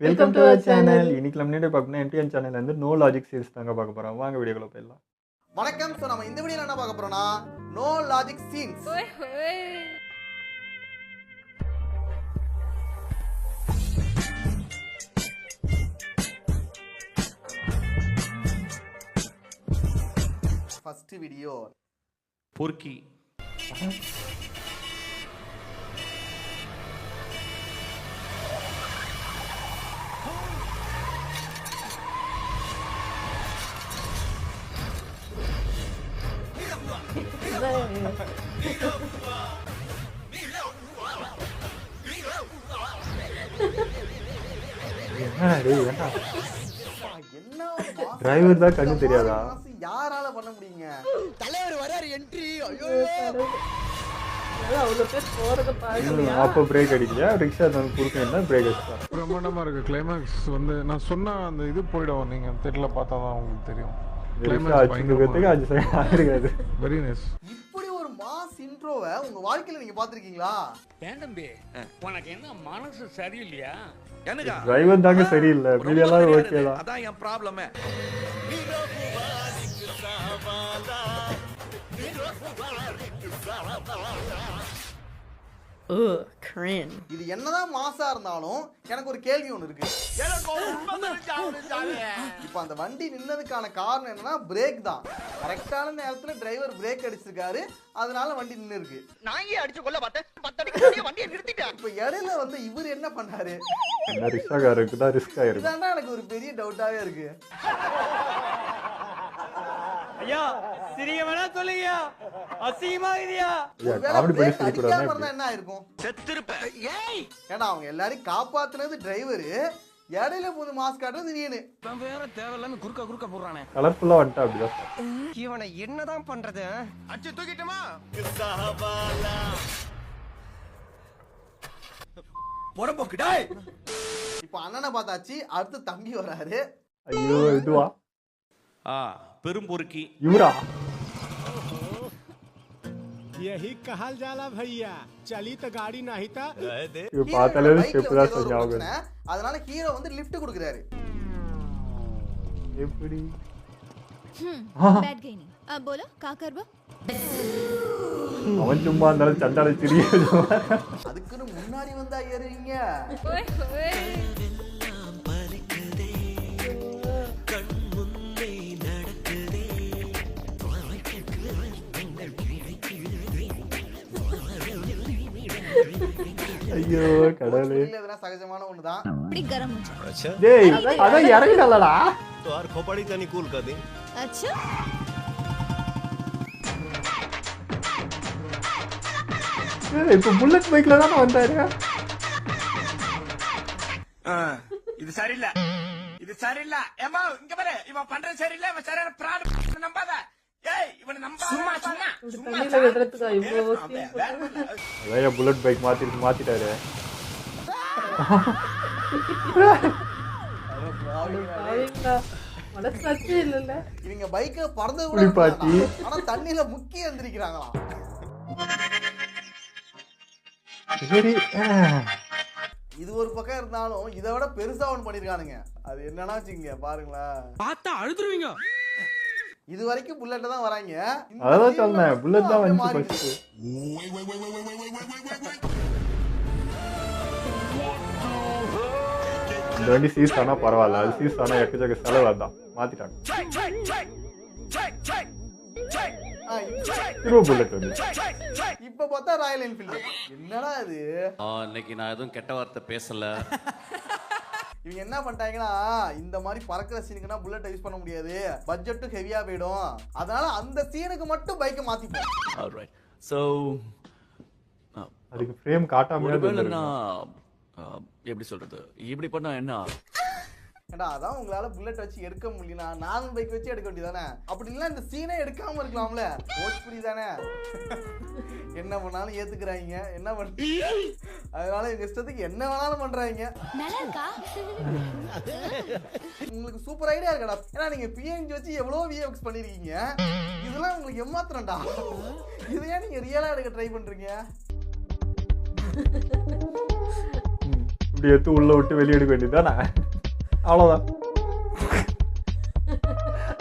Welcome to our channel. இன்னைக்கு நம்ம என்ன பார்க்கணும், என்டிஎன் சேனல்ல இருந்து நோ லாஜிக் சீரிஸ் தாங்க பார்க்க போறோம். வாங்க வீடியோக்குள்ள போயிடலாம். வணக்கம். சோ நம்ம இந்த வீடியோல என்ன பார்க்க போறோம்னா no logic scenes. First video பொறுக்கி டிரைவர் தான் கண்ணு தெரியாதா? யாரால பண்ண முடியுங்க? தலைவர் வராரு என்ட்ரி. ஐயோ அப்போ பிரேக் அடிக்கலையா? ரிக்ஷா தான் குறுக்க பிரேக் அடிச்சா. பிரம்மாண்டமா இருக்கு. கிளைமேக்ஸ் வந்து நான் சொன்ன அந்த இது போயிடும். நீங்க தெரியல பார்த்தா தான் உங்களுக்கு தெரியும். Very nice. இப்படி ஒரு மாஸ் இன்ட்ரோவை உங்க வாழ்க்கையில நீங்க பாத்திருக்கீங்களா? ஏண்டம்பி உனக்கு என்ன மனசு சரியில்லையா? எனக்கு டிரைவர் தாங்க சரியில்லை, மீதி எல்லாம் ஓகே தான். அதான் என் ப்ராப்ளமே. இது என்னதான் மாசா இருந்தாலும் எனக்கு ஒரு கேள்வி ஒண்ணு இருக்கு. இப்ப அந்த வண்டி நின்னதுக்கான காரணம் என்னன்னா பிரேக் தான். கரெக்டான நேரத்துல டிரைவர் பிரேக் அடிச்சிருக்காரு, அதனால வண்டி நின்னு இருக்கு. நாயே அடிச்சு கொல்ல பார்த்தேன், 10 அடிக்கு வண்டியை நிறுத்திட்டேன். இப்ப இடையில வந்து இவர் என்ன பண்ணாரு? ரிக்ஷாக்காரருக்கு தான் ரிஸ்க் ஆயிருக்கு. இதாண்டா எனக்கு ஒரு பெரிய டவுட்டாவே இருக்கு. ஐயா சிரிக்க வேணா சொல்லுங்கயா, அசிங்கமா இல்லையா? காமெடி பண்ணி சிரிக்கறானே. என்ன ஆயிருக்கும்? செத்துருப்பேன். ஏய் ஏன்னா அவங்க எல்லாரையும் காப்பாத்துனது டிரைவர், இடையில போது மாஸ்க் காட்டுறது நீனு. நான் வேற தேவையில்லாம குறுக்க போறானே. கலர்ஃபுல்லா வந்துட்டா அப்படிதான். இவனை என்னதான் பண்றது? அச்சு தூக்கிட்டுமா? போடப்போக்கு டேய். இப்போ அண்ணனை பார்த்தாச்சு, அடுத்து தம்பி வராரு. ஐயோ இதுவா? பெரும் பொறுக்கி இவரா? यही कहल जाला भैया, चली तो गाड़ी नहीं था। இது பார்த்தாலே ஸ்டெப் தான் சரியாகும். அதனால ஹீரோ வந்து லிஃப்ட் கொடுக்கறாரு. எப்படி? बैठ गई नहीं। अब बोलो का करबो? அவன் சும்மா இருந்தாலும் சண்டால சிரிக்குது. அதுக்குன்னு முன்னாடி வந்தா ஏறுவீங்க. ஐயோ கடவுளே. இதெல்லாம் சகஜமான ஒண்ணுதான். बड़ी गरम हो जाए। अच्छा டேய் அத இறங்கிடலடா. तो यार खोपड़ी तनी कूल कर दे। अच्छा இப்போ புல்லட் பைக்ல தான் வந்தாரு. இது சரியில்லை, இது சரியில்லை. ஏமா இங்க பாரு, இவன் பண்றது சரியில்லை, இவன் சரியான பிராட் நம்பாத. ஏய் இவனை நம்பாத. சும்மா தண்ணில விடுறதுக்கு இவ்வளவு அதான் புல்லட் பைக் மாத்திட்டாரு. இவங்க பைக்க பறந்து குளிப்பாட்டி ஆனா தண்ணில முக்கி எந்திரிக்கிறாங்களாம். சரி இது ஒரு பக்கம் இருந்தாலும் இதை விட பெருசா ஒண்ணு பண்ணிருக்கானுங்க. அது என்னன்னா வச்சுங்க பாருங்களேன், பார்த்தா அழுதுருவீங்க. இது வரைக்கும் புல்லட்ல தான் வராங்க. அதான் சொன்னேன், புல்லட் தான் வந்து ஃபர்ஸ்ட். இந்த வண்டி சீஸ் ஆனா பரவாயில்ல, அது சீஸ் ஆனா எக்கச்சக்க செலவு அதான் மாத்திட்டாங்க. புல்லட் வந்து இப்ப பார்த்தா ராயல் என்ஃபீல்டு. என்னடா இது? இன்னைக்கு நான் எதுவும் கெட்ட வார்த்தை பேசல. இவங்க என்ன பண்ணிட்டாங்கன்னா, இந்த மாதிரி பறக்கிற சீனுக்குன்னா புல்லட் யூஸ் பண்ண முடியாது, பட்ஜெட்டும் ஹெவியா போயிடும், அதனால அந்த சீனுக்கு மட்டும் பைக்கை மாத்திப்போம். ஆல்ரைட். சோ அதுக்கு ஃப்ரேம் காட்டாம நான் எப்படி சொல்றது, இப்படி பண்ணா என்ன? ஏண்டா அதான் உங்களால புல்லட் வச்சு எடுக்க முடியல, நார்மல் பைக் வச்சு எடுக்க வேண்டியதானே? அப்படி இல்ல இந்த சீனே எடுக்காம இருக்கலாம்ல. போஜ்புரி தானே, என்ன பண்ணாலும் ஏத்துக்கிறாங்க, என்ன பண்ண, அதனால எங்க இஷ்டத்துக்கு என்ன வேணாலும் பண்றாங்க. நல்லா இருக்கா? உங்களுக்கு சூப்பர் ஐடியா இருக்கடா. ஏன்னா நீங்க பிஎன்ஜி வச்சு எவ்வளவு விஎஃப்எக்ஸ் பண்ணிருக்கீங்க, இதெல்லாம் உங்களுக்கு ஏமாத்துறேன்டா. இதை ஏன் நீங்க ரியலா எடுக்க ட்ரை பண்றீங்க? இப்படி எடுத்து உள்ள விட்டு வெளியே எடுக்க வேண்டியதுதானே, அவ்வளோதான்.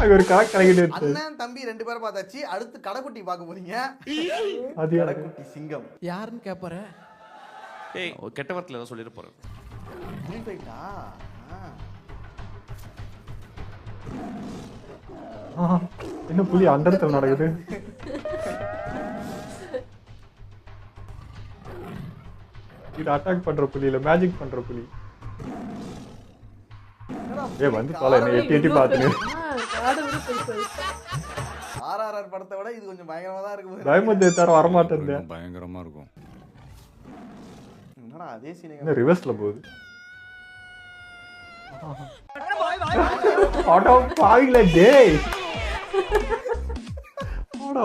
அங்க ஒரு கணக்கு கணக்கிட்டு எடுத்து அண்ணன் தம்பி 2 பேரை பார்த்தாச்சு, அடுத்து கடைக்குட்டி பார்க்க போறீங்க. அது கடைக்குட்டி சிங்கம் யாருன்னு கேட்பாரு. ஏய் கெட்ட வார்த்தையில் ஏதாவது சொல்லிட்டு போகிறேன். புலி ஃபைட்டா? என்ன புலி அந்த இடத்துல நடக்குது? இது அட்டாக் பண்ற புலி இல்ல, மேஜிக் பண்ற புலி. வந்து தொலை என்ன எட்டி எட்டி பாத்துங்க. ஆர்ஆர்ஆர் படத்தை விட இது கொஞ்சம் பயங்கரமா தான் இருக்கு. பயமத்தை தர வர மாட்டேன். பயங்கரமா இருக்கும். என்னடா அதே சீன் என்ன ரிவர்ஸ்ல போகுது? ஆட்டோ பாவிங்களா டேய். ஆடா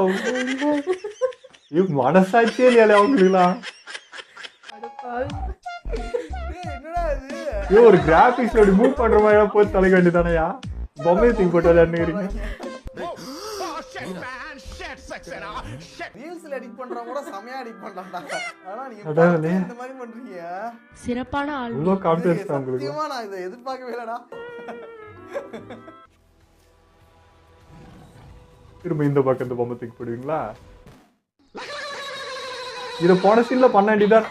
இது மனசாட்சியே இல்லையா அவங்களுக்குலாம்? என்னடா இது? ஐயோ ஒரு கிராபிக்ஸ்ல அப்படி மூவ் பண்ற மாதிரி போய் தலைக்க வேண்டியதானயா? பொம்மையை தூக்கி போட்டு விளையாடுறீங்க. ரீல்ஸ்ல எடிட் பண்றவங்க கூட செமையா எடிட் பண்றாங்க. ஆனா நீங்க இந்த மாதிரி பண்றீங்க. சிறப்பான ஆள். இவ்வளவு கான்ஃபிடன்ஸ் தான் உங்களுக்கு. சத்தியமா நான் இதை எதிர்பார்க்கவே இல்லடா. திரும்ப இந்த பக்கம் இந்த பொம்மை தூக்கி போடுவீங்களா? இத போன சீன்ல பண்ண வேண்டியதான்.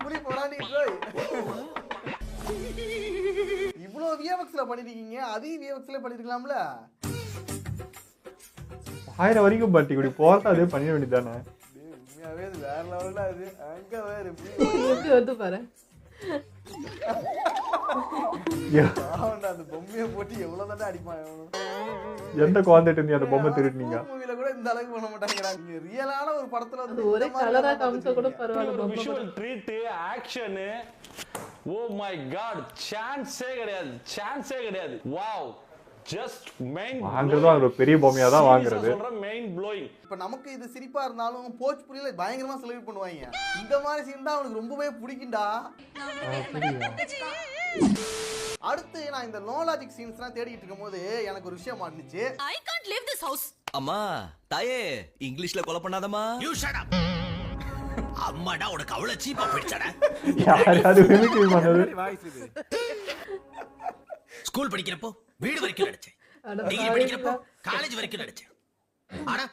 புலி போடாண்டி ட்ரை. இவ்வளவு விஎஃப்எக்ஸ்ல பண்ணிருக்கீங்க, அதே விஎஃப்எக்ஸ்ல பண்ணிருக்கலாம்ல. 1000 வரைக்கும் பாட்டி இப்படி போறத அதே பண்ணிட வேண்டியதானே? உண்மையாவே இது வேற லெவல்ல அது. அங்க வேற எப்படி வந்து பாரு. அந்த பொம்மையை போட்டு எவ்வளவு தானே அடிப்பாங்க. எந்த குவாண்டிட்டி நீ அந்த பொம்மை திருடுனீங்க? மூவில கூட இந்த அளவுக்கு பண்ண மாட்டாங்கடா. நீங்க ரியலான ஒரு படத்துல வந்து ஒரே கலரா காமிச்சா கூட பரவாயில்ல. Visual treat action, oh my god, சான்ஸே கிடையாது. வாவ், ஜஸ்ட் மெயின் வாங்குறதும் ஒரு பெரிய பொம்மையா தான் வாங்குறது. Main blowing. இப்ப நமக்கு இது சிரிப்பா இருந்தாலும் போஜ்புரியில பயங்கரமா செலிப்ரேட் பண்ணுவாங்க. இந்த மாதிரி சீன் தான் அவனுக்கு ரொம்பவே பிடிக்கும்டா. அடுத்து நான் இந்த நோ லாஜிக் சீன்ஸ்லாம் தேடிட்டு இருக்கும்போது எனக்கு ஒரு விஷயம் மாட்டுச்சு. I can't leave this house. அம்மா தாயே இங்கிலீஷ்ல கொலை பண்ணாதம்மா. You shut up. அம்மாடா உனக்கு அவ்வளவு சீப்பா போயிடுச்சடா. யாராவது மிமிக்ரி பண்ணது? ஸ்கூல் படிக்கிறப்போ வீடு வரைக்கும் நடிச்சேன். டிகிரி படிக்கிறப்போ காலேஜ் வரைக்கும் நடிச்சேன். ஆனா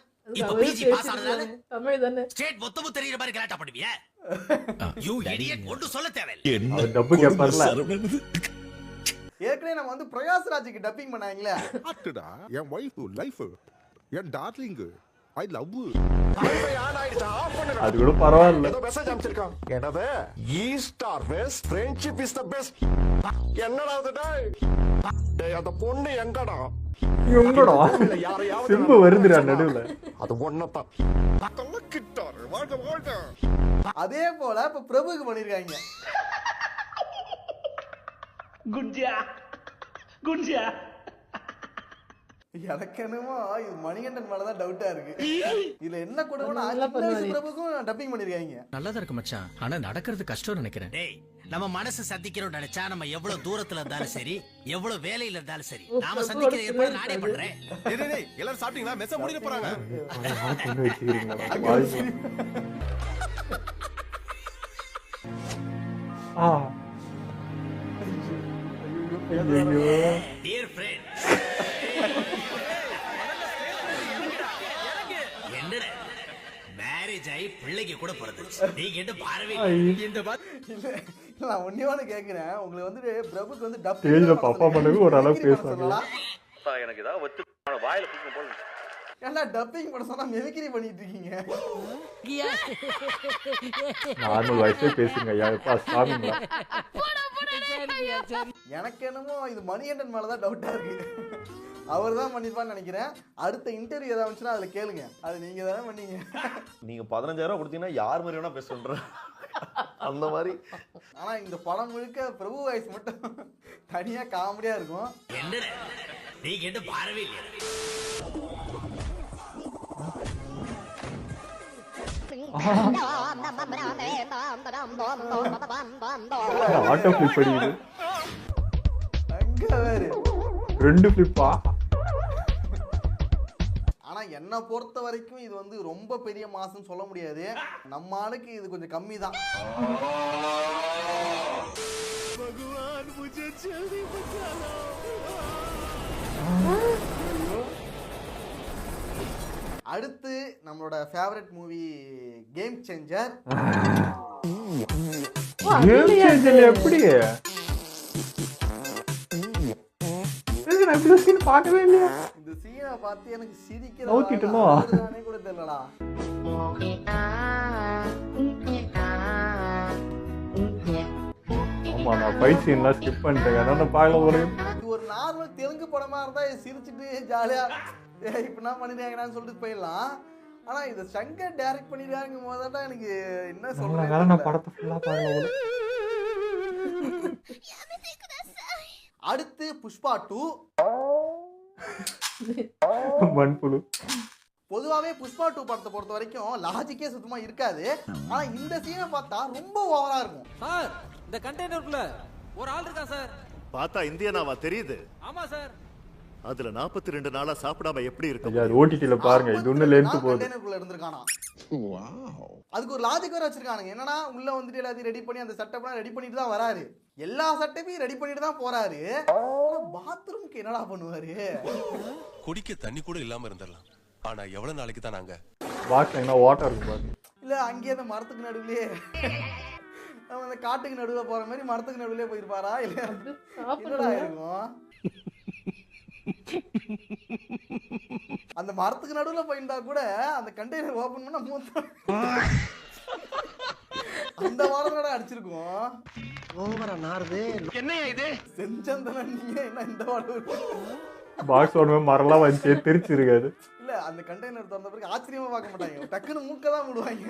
இப்ப பிஜி பாஸ் ஆனதால தமிழ் தானே. ஸ்டேட் மொத்தமும் தெரியுற மாதிரி கலாட்டா பண்ணுவியா? யூ இடியட், ஒன்று சொல்ல தேவையில்லை. அவர் டப்பு கேட்பார்ல. ஏற்கனவே நம்ம வந்து பிரகாஷ் ராஜுக்கு டப்பிங் பண்ணாங்களே. அட்டுடா என் வைஃப் லைஃப் என் டார்லிங் ஐ லவ் அது கூட பரவாயில்ல. மெசேஜ் அனுப்பிச்சிருக்கான். என்னது east or west friendship is the best. என்னடா அது டேய் அந்த பொண்ணு எங்கடா? எங்கடா? சிம்பு வருதுடா நடுவுல. அது ஒண்ணத்தான் கலக்கிட்டாரு. வாழ்க. அதே போல இப்ப பிரபுக்கு பண்ணிருக்காங்க. குஞ்சியா எனக்கு என்னமோ இது மணிகண்டன் மேலதான் டவுட்டா இருக்கு. இதுல என்ன கொடுமைனா பிரபுக்கும் டப்பிங் பண்ணிருக்காங்க. நல்லதா இருக்கு மச்சான். ஆனா நடக்கிறது கஷ்டம் நினைக்கிறேன். டேய், நம்ம மனசு சந்திக்கிறோம் நினைச்சா நம்ம எவ்வளவு தூரத்துல இருந்தாலும் சரி, எவ்வளவு வேலையில இருந்தாலும் சரி, நாம சந்திக்கிற ஏற்பாடு நானே பண்றேன். டேய் எல்லாரும் சாப்பிட்டீங்களா? மெச முடிய போறாங்க. என்ன வச்சிருக்கீங்களா? டியர் ஃப்ரெண்ட், என்னடா மேரேஜ் ஆகி பிள்ளைக்கு கூட பிறந்துச்சு, நீங்க என்ன பாரவே இந்த நான் ஒன்னே கேக்குறேன். உங்களுக்கு வந்து பிரபுக்கு வந்து ஸ்டேஜ்ல பப்பா பண்ணது ஒரு அளவுக்கு பேசுவாங்க. எனக்கு ஏதாவது வச்சு வாயில தூக்க போல. ஏன்னா டப்பிங் பண்ண சொன்னா மிமிக்ரி பண்ணிட்டு இருக்கீங்க. நார்மல் வாய்ஸே பேசுங்க ஐயா. எப்பா சாமிங்களா? எனக்கு என்னமோ இது மணிகண்டன் மேலதான் டவுட்டா இருக்கு. அவர் தான் பண்ணிருப்பான்னு நினைக்கிறேன். அடுத்த இன்டர்வியூ ஏதாவது வந்துச்சுன்னா அதுல கேளுங்க. அது நீங்க தானே பண்ணீங்க. நீங்க 15,000 கொடுத்தீங்கன்னா யார் மாதிரி வேணா பேச சொல்றேன். அந்த மாதிரி. ஆனா இந்த படம் முழுக்க பிரபு வாய்ஸ் மட்டும் தனியா காமெடியா இருக்கும். நீ கேட்டு பாரவே இல்லையா? ஆட்டோ ஃபிளிப் அடிக்குது. அங்க வேறு. 2 ஃபிளிப்பா? ஆனா என்ன பொறுத்த வரைக்கும் இது வந்து ரொம்ப பெரிய மாசம் சொல்ல முடியாது. நம்ம ஆளுக்கு இது கொஞ்சம் கம்மி தான். அடுத்து நம்மளோட favourite movie game changer. Game changer எப்படி? நான் இப்படி சீன் பார்க்கவே இல்லையா? இந்த சீனை பார்த்து எனக்கு நோக்கிட்டனோ? சிரிக்கிறதானே கூட தெரியலடா. ஆமா, நான் ஃபைட் சீன்லாம் ஸ்கிப் பண்ணிட்டேன். அதான் பார்க்கல போல. இது ஒரு நார்மல் தெலுங்கு படமா இருந்தா சிரிச்சுட்டு ஜாலியா இப்ப என்ன பண்ணிருக்காங்கன்னு சொல்லிட்டு போயிடலாம். ஆனா இது சங்கர் டைரக்ட் பண்ணிருக்காங்க போதுதான் எனக்கு என்ன சொல்றேன். நான் படத்தை ஃபுல்லா பார்க்கல போல. அடுத்து புஷ்பா 2. மண்புழு. பொதுவாவே புஷ்பா 2 படத்தை பொறுத்த வரைக்கும் லாஜிக்கே சுத்தமா இருக்காது. ஆனா இந்த சீனை பார்த்தா ரொம்ப ஓவரா இருக்கும். சார், இந்த கண்டெய்னருக்குள்ள ஒரு ஆள் இருக்கா சார். பார்த்தா இந்தியனாவா தெரியுது? ஆமா சார். அதுல 42 நாளா சாப்பிடாம எப்படி இருக்கு? ஐயா, அது ஓடிடில பாருங்க. இது இன்னும் லென்த் போகுது. கண்டெய்னருக்குள்ள இருந்திருக்கானா? அதுக்கு ஒரு லாஜிக் வேற வச்சிருக்கானுங்க. என்னன்னா உள்ள வந்துட்டு எல்லாத்தையும் ரெடி பண்ணி அந்த செட்டப்லாம் ரெடி பண்ணிட்டு தான் வராரு. எல்லா செட்டப்பையும் ரெடி பண்ணிட்டு தான் போறாரு. பாத்ரூம்க்கு என்னடா பண்ணுவாரு? குடிக்க தண்ணி கூட இல்லாம இருந்தரலாம். ஆனா எவ்வளவு நாளைக்கு தான் நாங்க பாக்ஸ் எங்க வாட்டர் இருக்கு பாருங்க. இல்ல அங்கேயே அந்த மரத்துக்கு நடுவுலயே நம்ம அந்த காட்டுக்கு நடுவுல போற மாதிரி மரத்துக்கு நடுவுலயே போயிருப்பாரா? இல்ல என்னடா இருக்கும்? அந்த மரத்துக்கு நடுவுல போயிருந்தா கூட அந்த கண்டெய்னர் ஓபன் பண்ணா மூத்த அந்த வாடகை அடிச்சிருக்கோம். ஓவரா நாறுது. என்னையா இது? செஞ்சந்தன நீங்க என்ன இந்த வாடகை? பாக்ஸ் ஒண்ணு மரலாம் வந்து தெரிச்சிருக்காது. இல்ல அந்த கண்டெய்னர் திறந்த பிறகு ஆச்சரியமா பார்க்க மாட்டாங்க. டக்குன்னு மூக்க தான் மூடுவாங்க.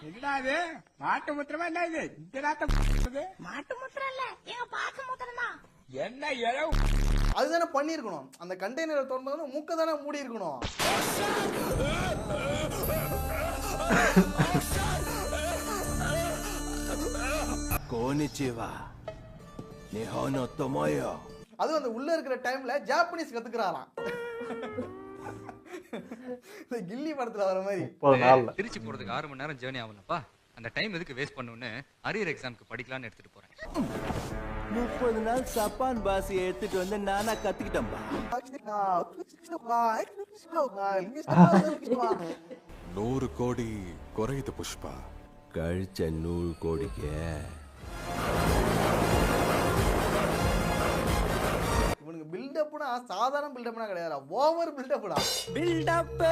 என்னடா இது? மாட்டு முத்திரமா என்ன இது? இந்த நாட்ட மாட்டு முத்திரம் இல்ல, எங்க பாச முத்திரம் தான். என்ன இளவு? அதுதானே பண்ணிருக்கணும். அந்த கண்டெய்னரை திறந்தோன்னு மூக்க தானே மூடி இருக்கணும். கோனிச்சிவா நிஹோனோ தொமோயோ. அது அந்த உள்ள இருக்கிற டைம்ல ஜாப்பனீஸ் கத்துக்கிறாராம். இந்த கில்லி படத்துல வர மாதிரி. 30 நாள்ல திருச்சி போறதுக்கு 6 மணி நேரம் ஜர்னி ஆகும்லப்பா. அந்த டைம் எதுக்கு வேஸ்ட் பண்ணுன்னு அரியர் எக்ஸாம்க்கு படிக்கலாம்னு எடுத்துட்டு போறேன். 30 நாள் சப்பான் பாசி எடுத்துட்டு வந்து நானா கத்துக்கிட்டேன்பா. 100 கோடி குறையுது புஷ்பா. கழிச்ச 100 கோடிக்கு இவனுக்கு பில்டப்னா சாதாரண பில்டப்னா கிடையாது. ஓவர் பில்டப்டா. பில்டப்.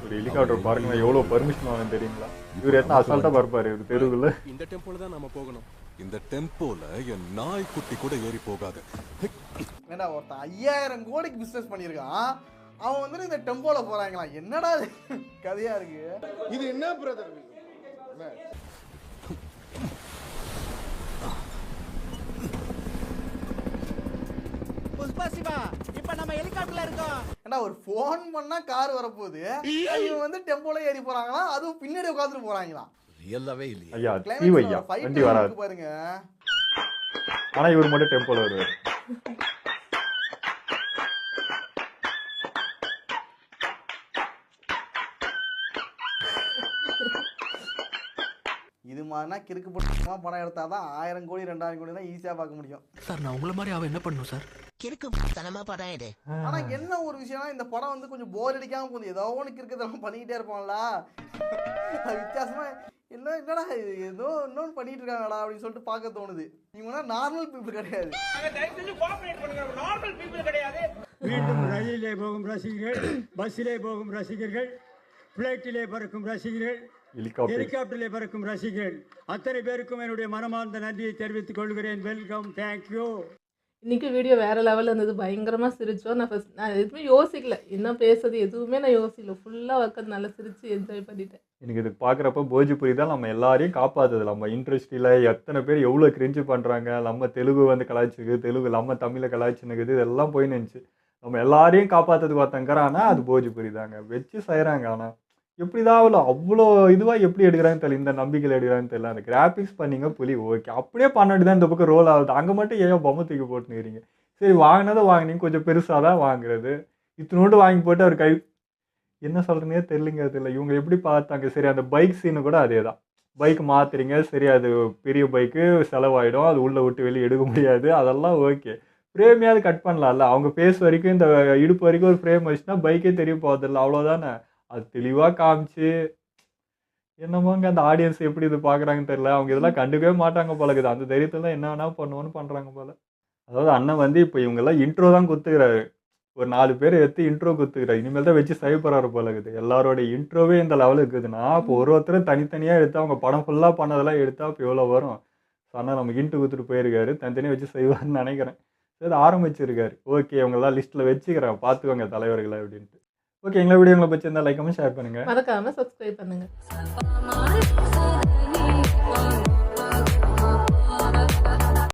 ஒரு ஹெலிகாப்டர் பாருங்க எவ்வளவு பர்மிஷன் வாங்க தெரியுங்களா? இவர் எத்தனை அசால்ட்டா பார்ப்பாரு இவர் தெருவுல. இந்த டெம்போல தான் நாம போகணும். இந்த டெம்போல என் நாய் குட்டி கூட ஏறி போகாது. ஏண்டா ஒருத்தன் 5000 கோடிக்கு பிசினஸ் பண்ணிருக்கான். அவன் வந்து இந்த டெம்போல போறாங்களா? என்னடா கதையா இருக்கு இது? என்ன பிரதர்? புஷ்பா சிவா, இப்ப நம்ம ஹெலிகாப்டர்ல இருக்கோம். ஏண்டா ஒரு ஃபோன் பண்ணா கார் வரப்போகுது. இவன் வந்து டெம்போல ஏறி போறாங்களா? அதுவும் பின்னாடி உட்காந்துட்டு போறாங்களா? ரியலாவே இல்லையா? ஐயா தீவையா வண்டி வராது பாருங்க. ஆனா இவர் மட்டும் டெம்போல வருவார். இது மாதிரினா கிறுக்கு போட்டு படம் எடுத்தாதான் 1000 கோடி 2000 கோடி தான் ஈஸியா பார்க்க முடியும். சார் நான் உங்களை மாதிரி அவன் என்ன பண்ணணும் சார்? கிறுக்கு தனமா படம் இது. ஆனா என்ன ஒரு விஷயம்னா இந்த படம் வந்து கொஞ்சம் போர் அடிக்காம போகுது. ஏதோ ஒன்று கிறுக்கதெல்லாம் பண்ணிக்கிட்டே இருப்பாங்களா? அது வித்தியாசமா என்னடா ஏதோ இன்னொன்று பண்ணிட்டு இருக்காங்கடா அப்படின்னு சொல்லிட்டு பார்க்க தோணுது. இவங்க நார்மல் பீப்புள் கிடையாது. மீண்டும் ரயிலே போகும் ரசிகர்கள், பஸ்ஸிலே போகும் ரசிகர்கள், பிளைட்டிலே பறக்கும் ரசிகர்கள், ஹெலிகாப்டரிலே பறக்கும் ரசிகர்கள் அத்தனை பேருக்கும் என்னுடைய மனமார்ந்த நன்றியை தெரிவித்துக் கொள்கிறேன். Welcome, thank you. இன்னைக்கு வீடியோ வேற லெவல்ல இருந்தது. பயங்கரமா சிரிச்சோம். நான் எதுவுமே யோசிக்கல. என்ன பேசுறது எதுவுமே நான் யோசிக்கல. ஃபுல்லா உட்காந்து நல்லா சிரிச்சு என்ஜாய் பண்ணிட்டேன். எனக்கு இது பார்க்குறப்ப போஜ்புரி தான் நம்ம எல்லாரையும் காப்பாற்றுது. நம்ம இண்டஸ்ட்ரியில் எத்தனை பேர் எவ்வளோ கிரிஞ்சு பண்ணுறாங்க. நம்ம தெலுங்கு வந்து கலாய்ச்சிக்குது, தெலுங்கு நம்ம தமிழை கலாய்ச்சினுக்குது, இதெல்லாம் போய் நினச்சி நம்ம எல்லாரையும் காப்பாற்றுறதுக்கு ஒருத்தங்கிறானா அது போஜ்புரி தாங்க. வச்சு செய்கிறாங்க. ஆனால் எப்படி தான் அவ்வளோ இதுவாக எப்படி எடுக்கிறாங்கன்னு தெரியல. இந்த நம்பிக்கையில் எடுக்கிறாங்கன்னு தெரியல. அந்த கிராஃபிக்ஸ் பண்ணிங்க புலி ஓகே, அப்படியே பண்ணிட்டு தான் இந்த பக்கம் ரோல் ஆகுது. அங்கே மட்டும் ஏன் பொம்மை தூக்கி போட்டுனுக்கிறீங்க? சரி வாங்கினதை வாங்கினீங்க, கொஞ்சம் பெருசாக தான் வாங்குறது. இத்தினோண்டு வாங்கி போட்டு அவர் கை என்ன சொல்கிறேனே தெரியலங்க. தெரியல இவங்க எப்படி பார்த்தாங்க. சரி அந்த பைக் சீனு கூட அதே தான். பைக் மாற்றுறீங்க, சரி அது பெரிய பைக்கு செலவாயிடும், அது உள்ளே விட்டு வெளியே எடுக்க முடியாது, அதெல்லாம் ஓகே. ஃப்ரேமையாவது கட் பண்ணலாம்ல. அவங்க ஃபேஸ் வரைக்கும் இந்த இடுப்பு வரைக்கும் ஒரு ஃப்ரேம் வச்சுன்னா பைக்கே தெரிய போகிறதில்ல, அவ்வளோதானே. அது தெளிவாக காமிச்சு என்னமோங்க அந்த ஆடியன்ஸ் எப்படி இது பார்க்குறாங்கன்னு தெரியல. அவங்க இதெல்லாம் கண்டுக்கவே மாட்டாங்க போல இருக்குது. அந்த தைரியத்தில் தான் என்ன வேணால் பண்ணுவோன்னு பண்ணுறாங்க போல. அதாவது அண்ணன் வந்து இப்போ இவங்கெல்லாம் இன்ட்ரோ தான் குத்துக்கிறாரு. ஒரு 4 பேர் எடுத்து இன்ட்ரோ குத்துக்கிறாரு. இனிமேல் தான் வச்சு செய்ய போகிறாரு போல இருக்குது. எல்லாரோட இன்ட்ரோவே இந்த லெவலுக்கு இருக்குதுன்னா இப்போ ஒருத்தரும் தனித்தனியாக எடுத்து அவங்க படம் ஃபுல்லாக பண்ணதெல்லாம் எடுத்தால் இப்போ எவ்வளோ வரும். ஸோ ஆனால் நமக்கு இன்ட்ரோ கொடுத்துட்டு போயிருக்காரு. தனித்தனியாக வச்சு செய்வார்னு நினைக்கிறேன். சரி ஆரம்பிச்சிருக்காரு. ஓகே இவங்கெல்லாம் லிஸ்ட்டில் வச்சுக்கிறேன், பார்த்துக்கோங்க தலைவர்களை அப்படின்ட்டு. ஓகே எங்களை வீடியோ உங்களை பிடிச்சிருந்தா லைக் பண்ணி ஷேர் பண்ணுங்கள். மறக்காம சப்ஸ்கிரைப் பண்ணுங்க.